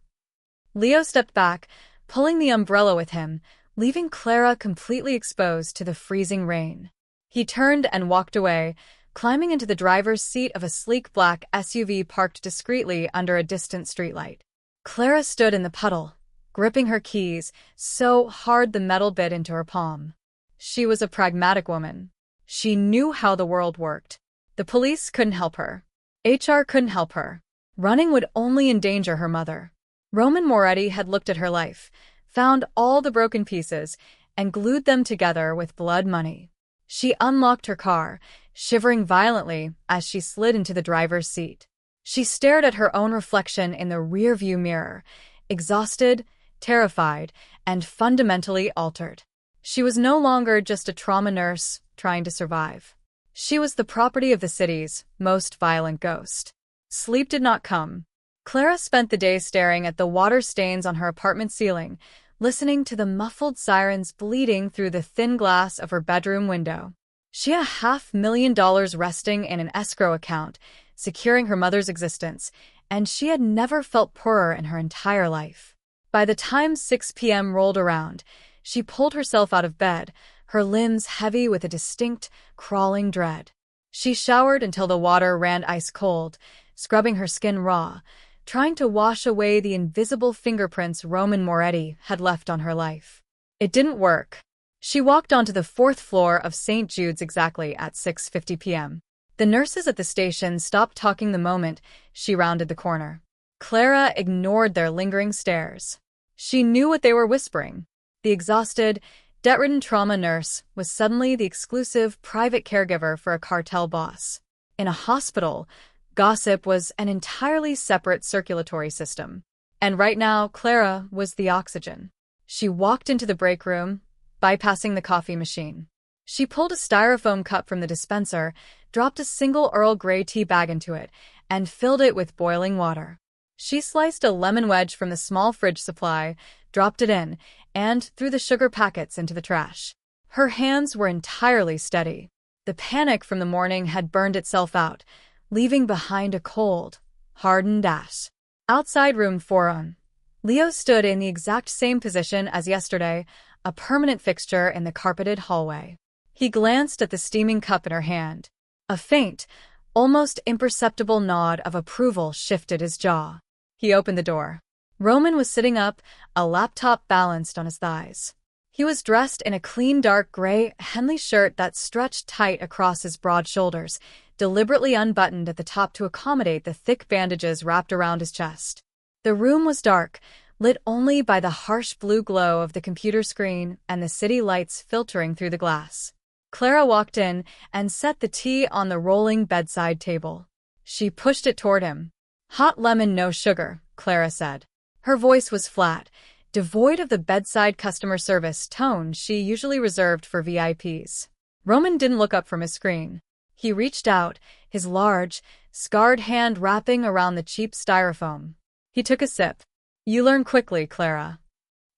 Leo stepped back, pulling the umbrella with him, leaving Clara completely exposed to the freezing rain. He turned and walked away, climbing into the driver's seat of a sleek black SUV parked discreetly under a distant streetlight. Clara stood in the puddle, gripping her keys so hard the metal bit into her palm. She was a pragmatic woman. She knew how the world worked. The police couldn't help her. HR couldn't help her. Running would only endanger her mother. Roman Moretti had looked at her life, found all the broken pieces, and glued them together with blood money. She unlocked her car, shivering violently as she slid into the driver's seat. She stared at her own reflection in the rearview mirror, exhausted, terrified, and fundamentally altered. She was no longer just a trauma nurse trying to survive. She was the property of the city's most violent ghost. Sleep did not come. Clara spent the day staring at the water stains on her apartment ceiling, listening to the muffled sirens bleeding through the thin glass of her bedroom window. She had $500,000 resting in an escrow account, securing her mother's existence, and she had never felt poorer in her entire life. By the time 6 p.m. rolled around, she pulled herself out of bed, her limbs heavy with a distinct, crawling dread. She showered until the water ran ice-cold, scrubbing her skin raw, trying to wash away the invisible fingerprints Roman Moretti had left on her life. It didn't work. She walked onto the 4th floor of St. Jude's exactly at 6:50 p.m. The nurses at the station stopped talking the moment she rounded the corner. Clara ignored their lingering stares. She knew what they were whispering. The exhausted, debt-ridden trauma nurse was suddenly the exclusive private caregiver for a cartel boss. In a hospital, gossip was an entirely separate circulatory system. And right now, Clara was the oxygen. She walked into the break room, bypassing the coffee machine. She pulled a styrofoam cup from the dispenser, dropped a single Earl Grey tea bag into it, and filled it with boiling water. She sliced a lemon wedge from the small fridge supply, dropped it in, and threw the sugar packets into the trash. Her hands were entirely steady. The panic from the morning had burned itself out, leaving behind a cold, hardened ash. Outside room 4, Leo stood in the exact same position as yesterday, a permanent fixture in the carpeted hallway. He glanced at the steaming cup in her hand. A faint, Almost imperceptible nod of approval shifted his jaw. He opened the door. Roman was sitting up, a laptop balanced on his thighs. He was dressed in a clean dark gray Henley shirt that stretched tight across his broad shoulders, deliberately unbuttoned at the top to accommodate the thick bandages wrapped around his chest. The room was dark, lit only by the harsh blue glow of the computer screen and the city lights filtering through the glass. Clara walked in and set the tea on the rolling bedside table. She pushed it toward him. "Hot lemon, no sugar," Clara said. Her voice was flat, devoid of the bedside customer service tone she usually reserved for VIPs. Roman didn't look up from his screen. He reached out, his large, scarred hand wrapping around the cheap styrofoam. He took a sip. "You learn quickly, Clara."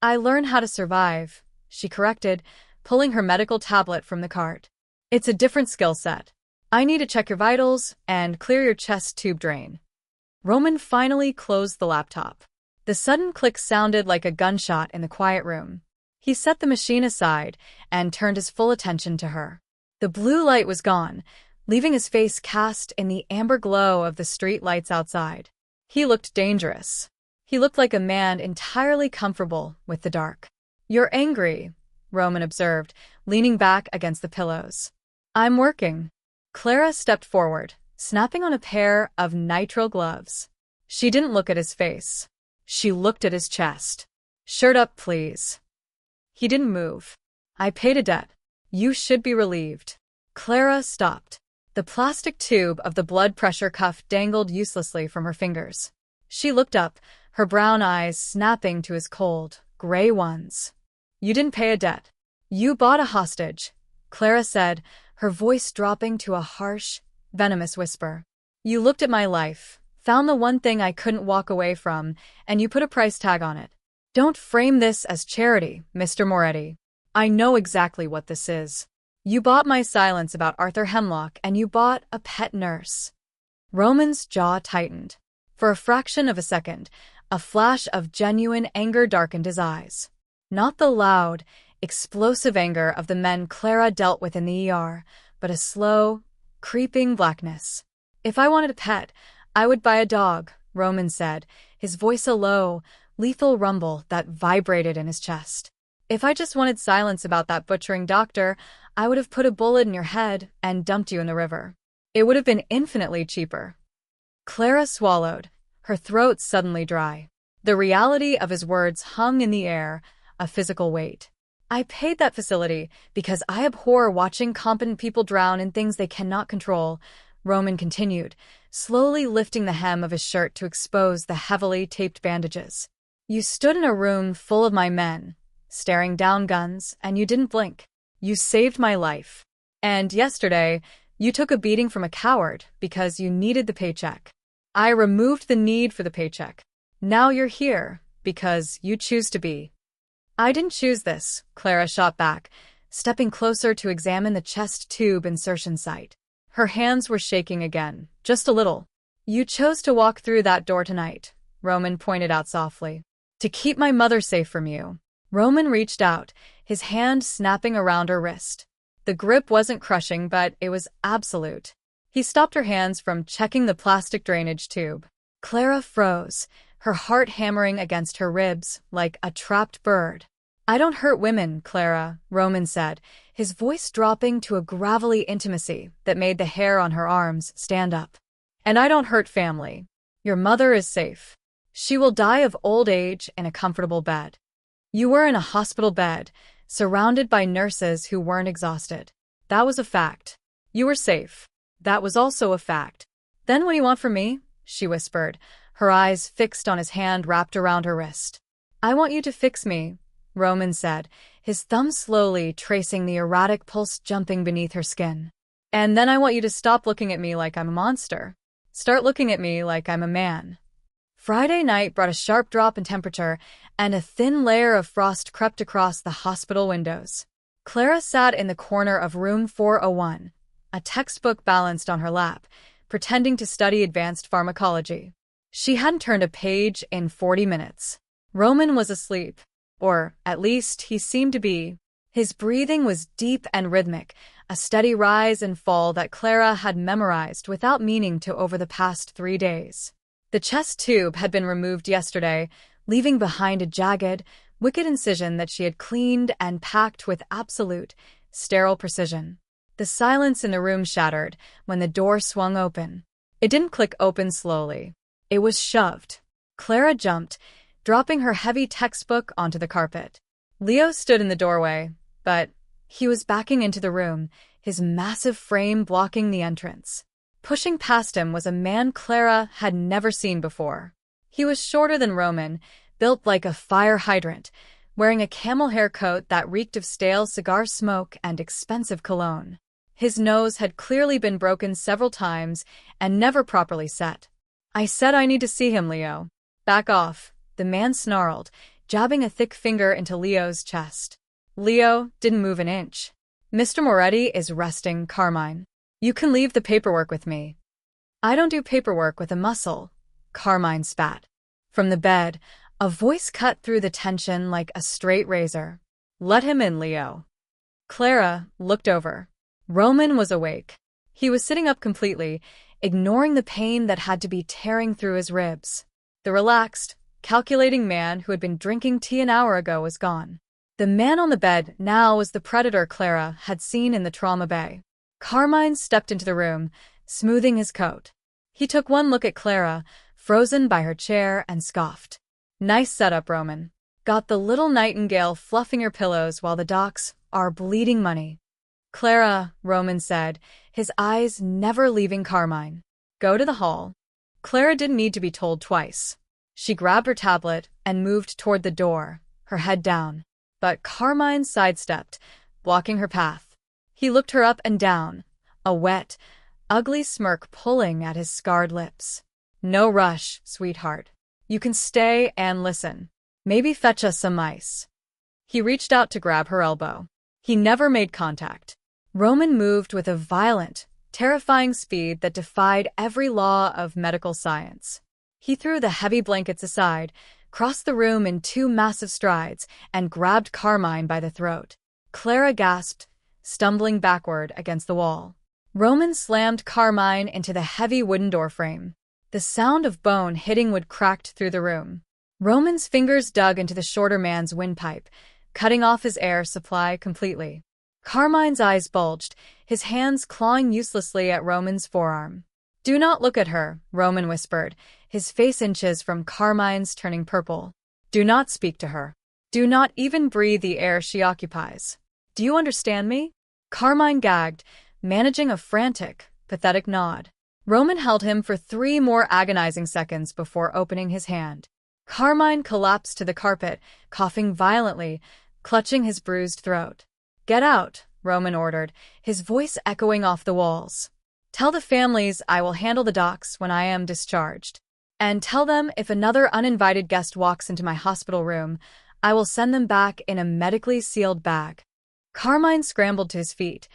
"I learn how to survive," she corrected, pulling her medical tablet from the cart. "It's a different skill set. I need to check your vitals and clear your chest tube drain." Roman finally closed the laptop. The sudden click sounded like a gunshot in the quiet room. He set the machine aside and turned his full attention to her. The blue light was gone, leaving his face cast in the amber glow of the street lights outside. He looked dangerous. He looked like a man entirely comfortable with the dark. "You're angry," Roman observed, leaning back against the pillows. "I'm working." Clara stepped forward, snapping on a pair of nitrile gloves. She didn't look at his face. She looked at his chest. "Shirt up, please." He didn't move. "I paid a debt. You should be relieved." Clara stopped. The plastic tube of the blood pressure cuff dangled uselessly from her fingers. She looked up, her brown eyes snapping to his cold, gray ones. "You didn't pay a debt. You bought a hostage," Clara said, her voice dropping to a harsh, venomous whisper. "You looked at my life, found the one thing I couldn't walk away from, and you put a price tag on it. Don't frame this as charity, Mr. Moretti. I know exactly what this is. You bought my silence about Arthur Hemlock, and you bought a pet nurse." Roman's jaw tightened. For a fraction of a second, a flash of genuine anger darkened his eyes. Not the loud, explosive anger of the men Clara dealt with in the ER, but a slow, creeping blackness. "If I wanted a pet, I would buy a dog," Roman said, his voice a low, lethal rumble that vibrated in his chest. "If I just wanted silence about that butchering doctor, I would have put a bullet in your head and dumped you in the river. It would have been infinitely cheaper." Clara swallowed, her throat suddenly dry. The reality of his words hung in the air, a physical weight. "I paid that facility because I abhor watching competent people drown in things they cannot control," Roman continued, slowly lifting the hem of his shirt to expose the heavily taped bandages. "You stood in a room full of my men, staring down guns, and you didn't blink. You saved my life. And yesterday, you took a beating from a coward because you needed the paycheck. I removed the need for the paycheck. Now you're here because you choose to be." "I didn't choose this," Clara shot back, stepping closer to examine the chest tube insertion site. Her hands were shaking again, just a little. "You chose to walk through that door tonight," Roman pointed out softly. "To keep my mother safe from you." Roman reached out, his hand snapping around her wrist. The grip wasn't crushing, but it was absolute. He stopped her hands from checking the plastic drainage tube. Clara froze, her heart hammering against her ribs like a trapped bird. "I don't hurt women, Clara," Roman said, his voice dropping to a gravelly intimacy that made the hair on her arms stand up. "And I don't hurt family. Your mother is safe. She will die of old age in a comfortable bed. You were in a hospital bed, surrounded by nurses who weren't exhausted. That was a fact. You were safe. That was also a fact. Then what do you want from me?" she whispered, her eyes fixed on his hand wrapped around her wrist. "I want you to fix me," Roman said, his thumb slowly tracing the erratic pulse jumping beneath her skin. "And then I want you to stop looking at me like I'm a monster. Start looking at me like I'm a man." Friday night brought a sharp drop in temperature, and a thin layer of frost crept across the hospital windows. Clara sat in the corner of room 401, a textbook balanced on her lap, pretending to study advanced pharmacology. She hadn't turned a page in 40 minutes. Roman was asleep, or at least he seemed to be. His breathing was deep and rhythmic, a steady rise and fall that Clara had memorized without meaning to over the past 3 days. The chest tube had been removed yesterday, leaving behind a jagged, wicked incision that she had cleaned and packed with absolute, sterile precision. The silence in the room shattered when the door swung open. It didn't click open slowly. It was shoved. Clara jumped, dropping her heavy textbook onto the carpet. Leo stood in the doorway, but he was backing into the room, his massive frame blocking the entrance. Pushing past him was a man Clara had never seen before. He was shorter than Roman, built like a fire hydrant, wearing a camel hair coat that reeked of stale cigar smoke and expensive cologne. His nose had clearly been broken several times and never properly set. "I said I need to see him, Leo." "Back off," the man snarled, jabbing a thick finger into Leo's chest. Leo didn't move an inch. "Mr. Moretti is resting, Carmine. You can leave the paperwork with me." "I don't do paperwork with a muscle," Carmine spat. From the bed, a voice cut through the tension like a straight razor. "Let him in, Leo." Clara looked over. Roman was awake. He was sitting up completely, ignoring the pain that had to be tearing through his ribs. The relaxed, calculating man who had been drinking tea an hour ago was gone. The man on the bed now was the predator Clara had seen in the trauma bay. Carmine stepped into the room, smoothing his coat. He took one look at Clara, frozen by her chair, and scoffed. "Nice setup, Roman. Got the little nightingale fluffing your pillows while the docs are bleeding money." "Clara," Roman said, his eyes never leaving Carmine. "Go to the hall." Clara didn't need to be told twice. She grabbed her tablet and moved toward the door, her head down. But Carmine sidestepped, blocking her path. He looked her up and down, a wet, ugly smirk pulling at his scarred lips. "No rush, sweetheart. You can stay and listen. Maybe fetch us some ice." He reached out to grab her elbow. He never made contact. Roman moved with a violent, terrifying speed that defied every law of medical science. He threw the heavy blankets aside, crossed the room in 2 massive strides, and grabbed Carmine by the throat. Clara gasped, stumbling backward against the wall. Roman slammed Carmine into the heavy wooden doorframe. The sound of bone hitting wood cracked through the room. Roman's fingers dug into the shorter man's windpipe, cutting off his air supply completely. Carmine's eyes bulged, his hands clawing uselessly at Roman's forearm. "Do not look at her," Roman whispered, his face inches from Carmine's turning purple. "Do not speak to her. Do not even breathe the air she occupies. Do you understand me?" Carmine gagged, managing a frantic, pathetic nod. Roman held him for 3 more agonizing seconds before opening his hand. Carmine collapsed to the carpet, coughing violently, clutching his bruised throat. "Get out," Roman ordered, his voice echoing off the walls. "Tell the families I will handle the docs when I am discharged. And tell them if another uninvited guest walks into my hospital room, I will send them back in a medically sealed bag." Carmine scrambled to his feet,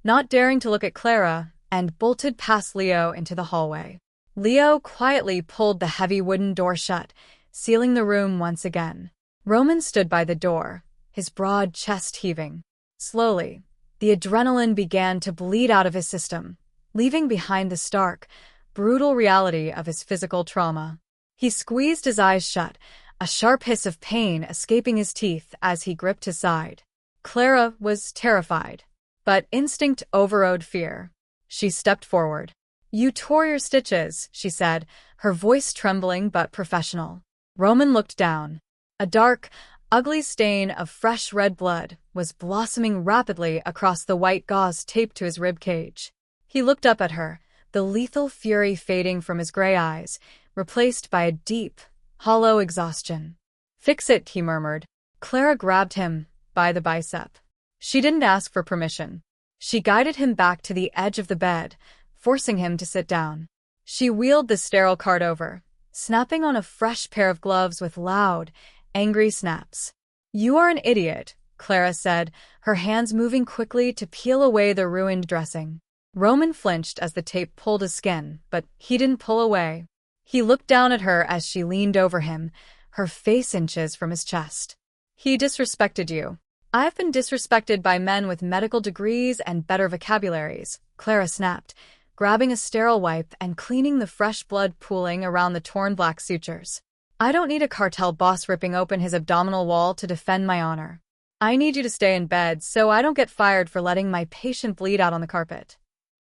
not daring to look at Clara, and bolted past Leo into the hallway. Leo quietly pulled the heavy wooden door shut, sealing the room once again. Roman stood by the door, his broad chest heaving. Slowly, the adrenaline began to bleed out of his system, leaving behind the stark, brutal reality of his physical trauma. He squeezed his eyes shut, a sharp hiss of pain escaping his teeth as he gripped his side. Clara was terrified, but instinct overrode fear. She stepped forward. "You tore your stitches," she said, her voice trembling but professional. Roman looked down. A dark, ugly stain of fresh red blood was blossoming rapidly across the white gauze taped to his rib cage. He looked up at her, the lethal fury fading from his gray eyes, replaced by a deep, hollow exhaustion. "Fix it," he murmured. Clara grabbed him by the bicep. She didn't ask for permission. She guided him back to the edge of the bed, forcing him to sit down. She wheeled the sterile cart over, snapping on a fresh pair of gloves with loud, angry snaps. "You are an idiot," Clara said, her hands moving quickly to peel away the ruined dressing. Roman flinched as the tape pulled his skin, but he didn't pull away. He looked down at her as she leaned over him, her face inches from his chest. "He disrespected you. I've been disrespected by men with medical degrees and better vocabularies, Clara snapped, grabbing a sterile wipe and cleaning the fresh blood pooling around the torn black sutures. I don't need a cartel boss ripping open his abdominal wall to defend my honor. I need you to stay in bed so I don't get fired for letting my patient bleed out on the carpet.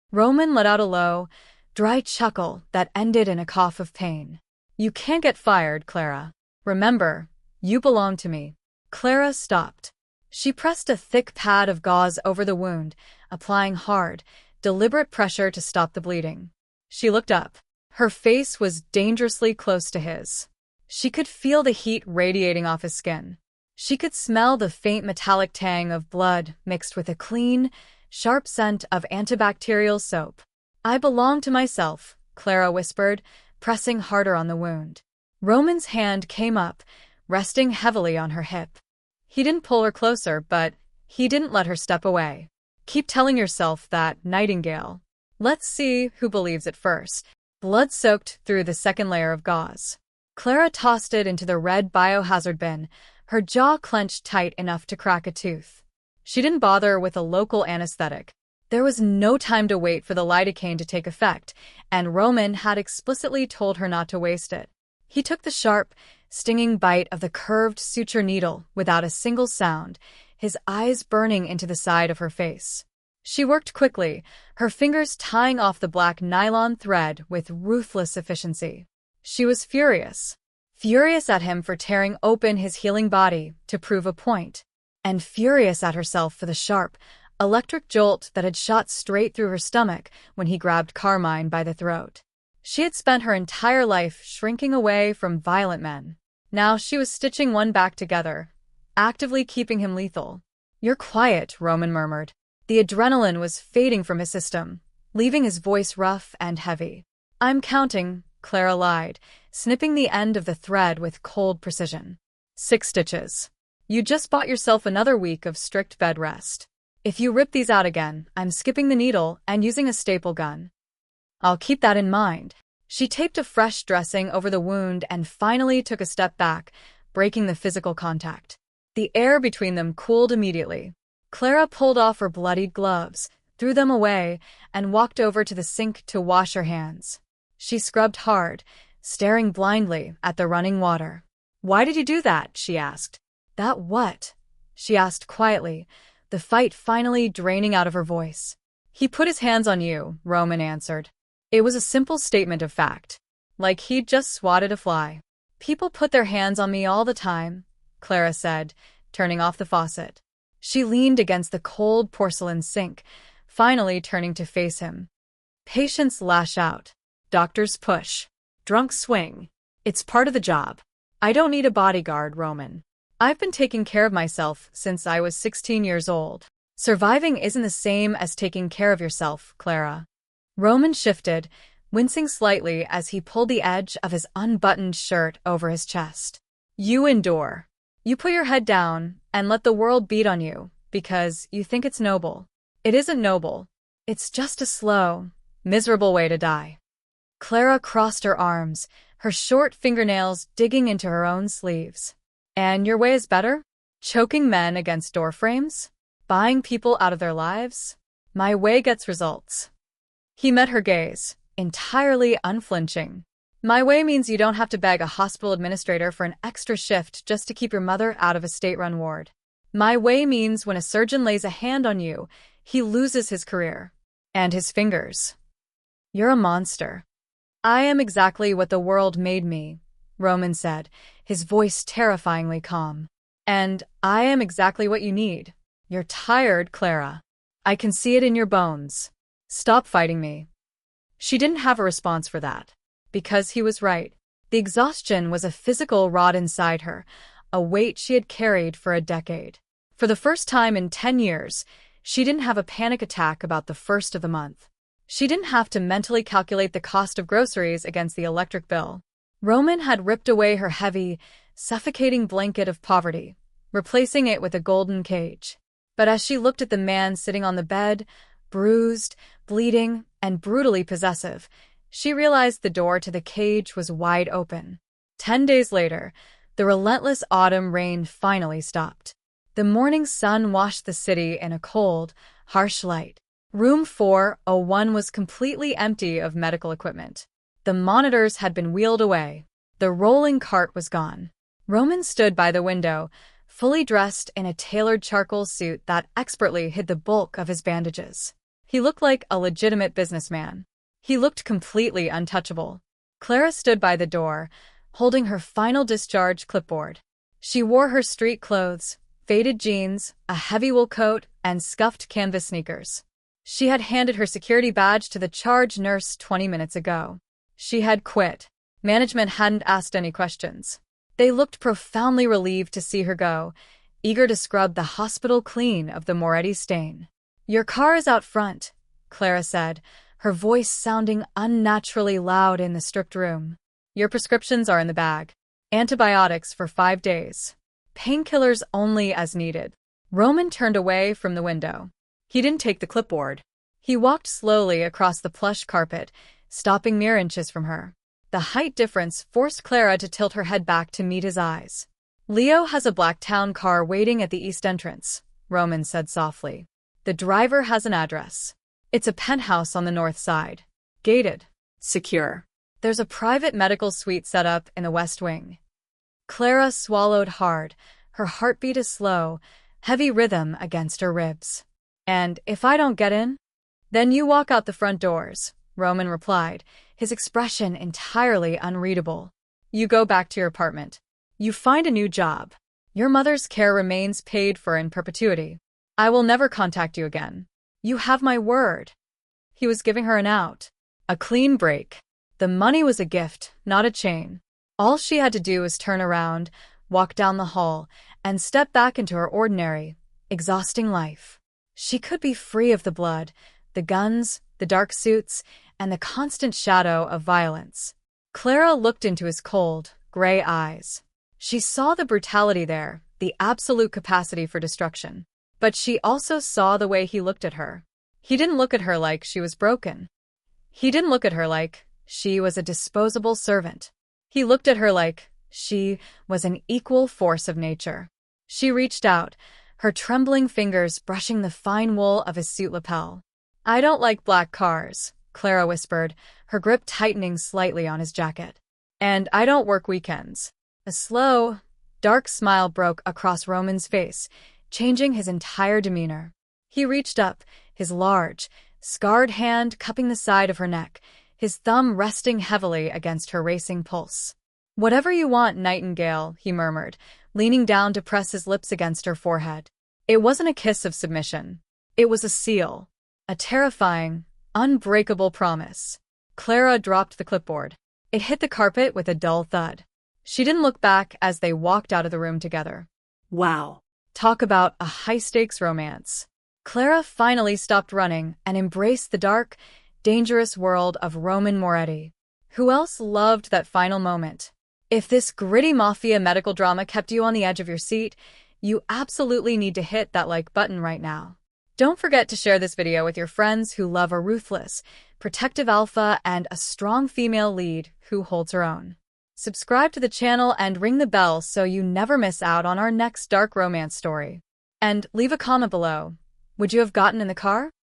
Roman let out a low, dry chuckle that ended in a cough of pain. You can't get fired, Clara. Remember, you belong to me. Clara stopped. She pressed a thick pad of gauze over the wound, applying hard, deliberate pressure to stop the bleeding. She looked up. Her face was dangerously close to his. She could feel the heat radiating off his skin. She could smell the faint metallic tang of blood mixed with a clean, sharp scent of antibacterial soap. I belong to myself, Clara whispered, pressing harder on the wound. Roman's hand came up, resting heavily on her hip. He didn't pull her closer, but he didn't let her step away. Keep telling yourself that, Nightingale. Let's see who believes it first. Blood soaked through the second layer of gauze. Clara tossed it into the red biohazard bin, her jaw clenched tight enough to crack a tooth. She didn't bother with a local anesthetic. There was no time to wait for the lidocaine to take effect, and Roman had explicitly told her not to waste it. He took the sharp, stinging bite of the curved suture needle without a single sound, his eyes burning into the side of her face. She worked quickly, her fingers tying off the black nylon thread with ruthless efficiency. She was furious. Furious at him for tearing open his healing body to prove a point, and furious at herself for the sharp, electric jolt that had shot straight through her stomach when he grabbed Carmine by the throat. She had spent her entire life shrinking away from violent men. Now she was stitching one back together, actively keeping him lethal. You're quiet, Roman murmured. The adrenaline was fading from his system, leaving his voice rough and heavy. I'm counting, Clara lied, snipping the end of the thread with cold precision. 6 stitches. You just bought yourself another week of strict bed rest. If you rip these out again, I'm skipping the needle and using a staple gun. I'll keep that in mind. She taped a fresh dressing over the wound and finally took a step back, breaking the physical contact. The air between them cooled immediately. Clara pulled off her bloodied gloves, threw them away, and walked over to the sink to wash her hands. She scrubbed hard, staring blindly at the running water. Why did you do that? She asked. That what? She asked quietly, the fight finally draining out of her voice. He put his hands on you, Roman answered. It was a simple statement of fact. Like he'd just swatted a fly. People put their hands on me all the time, Clara said, turning off the faucet. She leaned against the cold porcelain sink, finally turning to face him. Patients lash out. Doctors push. Drunks swing. It's part of the job. I don't need a bodyguard, Roman. I've been taking care of myself since I was 16 years old. Surviving isn't the same as taking care of yourself, Clara. Roman shifted, wincing slightly as he pulled the edge of his unbuttoned shirt over his chest. You endure. You put your head down and let the world beat on you because you think it's noble. It isn't noble. It's just a slow, miserable way to die. Clara crossed her arms, her short fingernails digging into her own sleeves. And your way is better? Choking men against door frames? Buying people out of their lives? My way gets results. He met her gaze, entirely unflinching. My way means you don't have to beg a hospital administrator for an extra shift just to keep your mother out of a state-run ward. My way means when a surgeon lays a hand on you, he loses his career. And his fingers. You're a monster. I am exactly what the world made me, Roman said, his voice terrifyingly calm. And I am exactly what you need. You're tired, Clara. I can see it in your bones. Stop fighting me. She didn't have a response for that. Because he was right. The exhaustion was a physical rot inside her, a weight she had carried for a decade. For the first time in 10 years, she didn't have a panic attack about the first of the month. She didn't have to mentally calculate the cost of groceries against the electric bill. Roman had ripped away her heavy, suffocating blanket of poverty, replacing it with a golden cage. But as she looked at the man sitting on the bed, bruised, bleeding, and brutally possessive, she realized the door to the cage was wide open. 10 days later, the relentless autumn rain finally stopped. The morning sun washed the city in a cold, harsh light. Room 401 was completely empty of medical equipment. The monitors had been wheeled away. The rolling cart was gone. Roman stood by the window, fully dressed in a tailored charcoal suit that expertly hid the bulk of his bandages. He looked like a legitimate businessman. He looked completely untouchable. Clara stood by the door, holding her final discharge clipboard. She wore her street clothes, faded jeans, a heavy wool coat, and scuffed canvas sneakers. She had handed her security badge to the charge nurse 20 minutes ago. She had quit. Management hadn't asked any questions. They looked profoundly relieved to see her go, eager to scrub the hospital clean of the Moretti stain. "Your car is out front," Clara said, her voice sounding unnaturally loud in the stripped room. "Your prescriptions are in the bag. Antibiotics for 5 days. Painkillers only as needed." Roman turned away from the window. He didn't take the clipboard. He walked slowly across the plush carpet, stopping mere inches from her. The height difference forced Clara to tilt her head back to meet his eyes. "Leo has a black town car waiting at the east entrance," Roman said softly. "The driver has an address. It's a penthouse on the north side. Gated. Secure. There's a private medical suite set up in the west wing." Clara swallowed hard, her heartbeat a slow, heavy rhythm against her ribs. "And if I don't get in? Then you walk out the front doors," Roman replied, his expression entirely unreadable. "You go back to your apartment. You find a new job. Your mother's care remains paid for in perpetuity. I will never contact you again. You have my word." He was giving her an out. A clean break. The money was a gift, not a chain. All she had to do was turn around, walk down the hall, and step back into her ordinary, exhausting life. She could be free of the blood, the guns, the dark suits, and the constant shadow of violence. Clara looked into his cold, gray eyes. She saw the brutality there, the absolute capacity for destruction. But she also saw the way he looked at her. He didn't look at her like she was broken. He didn't look at her like she was a disposable servant. He looked at her like she was an equal force of nature. She reached out, her trembling fingers brushing the fine wool of his suit lapel. "I don't like black cars," Clara whispered, her grip tightening slightly on his jacket. "And I don't work weekends." A slow, dark smile broke across Roman's face, changing his entire demeanor. He reached up, his large, scarred hand cupping the side of her neck, his thumb resting heavily against her racing pulse. "Whatever you want, Nightingale," he murmured, leaning down to press his lips against her forehead. It wasn't a kiss of submission. It was a seal, a terrifying, unbreakable promise. Clara dropped the clipboard. It hit the carpet with a dull thud. She didn't look back as they walked out of the room together. Wow. Talk about a high-stakes romance. Clara finally stopped running and embraced the dark, dangerous world of Roman Moretti. Who else loved that final moment? If this gritty mafia medical drama kept you on the edge of your seat, you absolutely need to hit that like button right now. Don't forget to share this video with your friends who love a ruthless, protective alpha and a strong female lead who holds her own. Subscribe to the channel and ring the bell so you never miss out on our next dark romance story. And leave a comment below. Would you have gotten in the car?